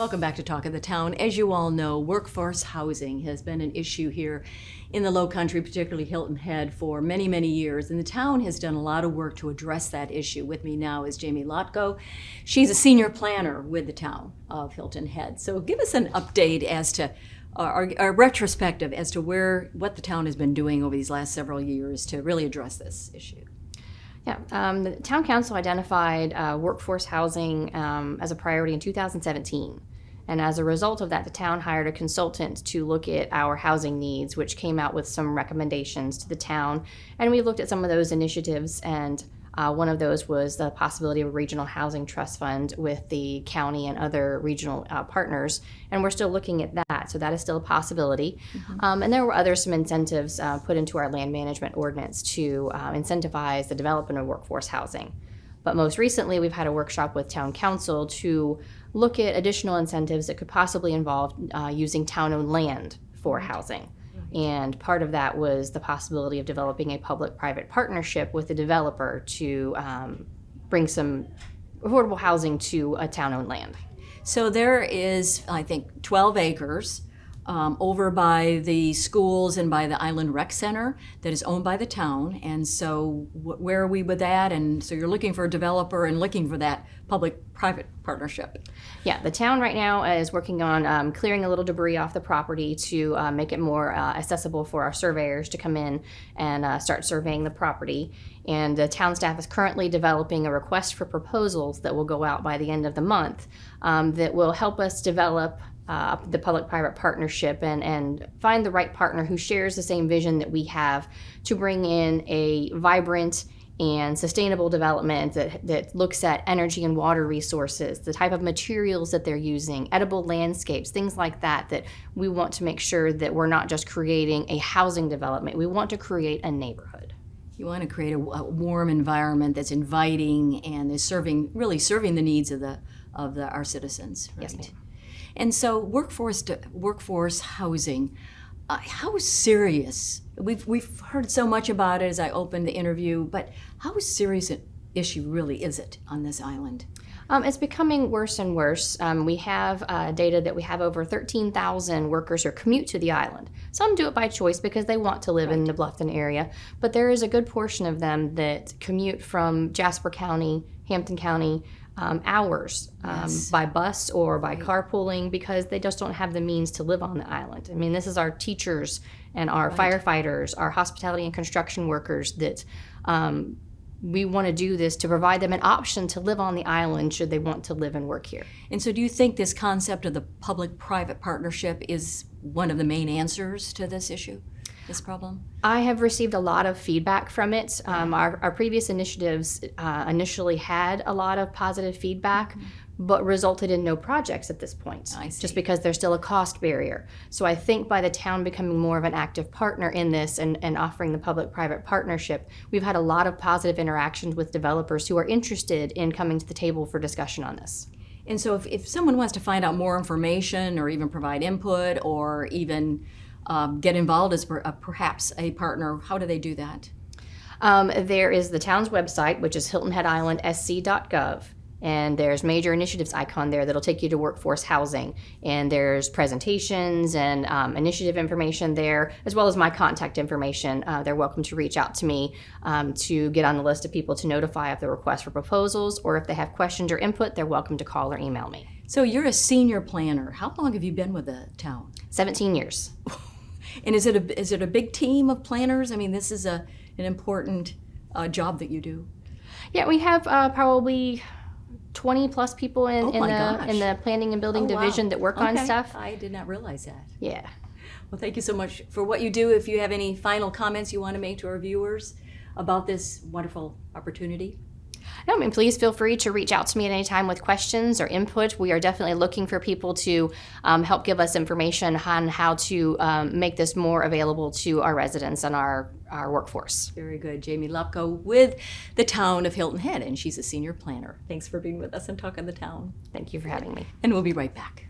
Welcome back to Talk of the Town. As you all know, workforce housing has been an issue here in the Low Country, particularly Hilton Head, for many, many years. And the town has done a lot of work to address that issue. With me now is Jayme Lopko. She's a senior planner with the town of Hilton Head. So give us an update as to our retrospective as to what the town has been doing over these last several years to really address this issue. Yeah, the town council identified workforce housing as a priority in 2017. And as a result of that, the town hired a consultant to look at our housing needs, which came out with some recommendations to the town. And we looked at some of those initiatives, and one of those was the possibility of a regional housing trust fund with the county and other regional partners. And we're still looking at that, so that is still a possibility. Mm-hmm. And there were some incentives put into our land management ordinance to incentivize the development of workforce housing. But most recently, we've had a workshop with town council to look at additional incentives that could possibly involve using town-owned land for housing. And part of that was the possibility of developing a public-private partnership with a developer to bring some affordable housing to a town-owned land. So there is, I think, 12 acres over by the schools and by the Island Rec Center that is owned by the town. And so where are we with that? And so you're looking for a developer and looking for that public-private partnership. Yeah, the town right now is working on clearing a little debris off the property to make it more accessible for our surveyors to come in and start surveying the property. And the town staff is currently developing a request for proposals that will go out by the end of the month that will help us develop the public-private partnership and find the right partner who shares the same vision that we have to bring in a vibrant and sustainable development that looks at energy and water resources, the type of materials that they're using, edible landscapes, things like that, that we want to make sure that we're not just creating a housing development. We want to create a neighborhood. You want to create a warm environment that's inviting and is really serving the needs of our citizens. Right? Yes, ma'am. And so workforce housing, how serious? We've heard so much about it as I opened the interview, but how serious an issue really is it on this island? It's becoming worse and worse. We have data that we have over 13,000 workers who commute to the island. Some do it by choice because they want to live in the Bluffton area, but there is a good portion of them that commute from Jasper County, Hampton County, hours by bus or by carpooling because they just don't have the means to live on the island. I mean, this is our teachers and our firefighters, our hospitality and construction workers that we want to do this to provide them an option to live on the island should they want to live and work here. And so do you think this concept of the public-private partnership is one of the main answers to this issue? This problem? I have received a lot of feedback from it. Our previous initiatives initially had a lot of positive feedback, but resulted in no projects at this point, just because there's still a cost barrier. So I think by the town becoming more of an active partner in this and offering the public-private partnership, we've had a lot of positive interactions with developers who are interested in coming to the table for discussion on this. And so if someone wants to find out more information or even provide input or even get involved as perhaps a partner, how do they do that? There is the town's website, which is hiltonheadislandsc.gov, and there's major initiatives icon there that'll take you to workforce housing. And there's presentations and initiative information there, as well as my contact information. They're welcome to reach out to me to get on the list of people to notify of the request for proposals, or if they have questions or input, they're welcome to call or email me. So you're a senior planner. How long have you been with the town? 17 years. And is it a big team of planners? I mean, this is an important job that you do. Yeah, we have probably 20 plus people in the planning and building division that work on stuff. I did not realize that. Yeah. Well, thank you so much for what you do. If you have any final comments you want to make to our viewers about this wonderful opportunity. No, I mean, please feel free to reach out to me at any time with questions or input. We are definitely looking for people to help give us information on how to make this more available to our residents and our workforce. Very good. Jayme Lopko with the town of Hilton Head, and she's a senior planner. Thanks for being with us and talking the town. Thank you for having me. And we'll be right back.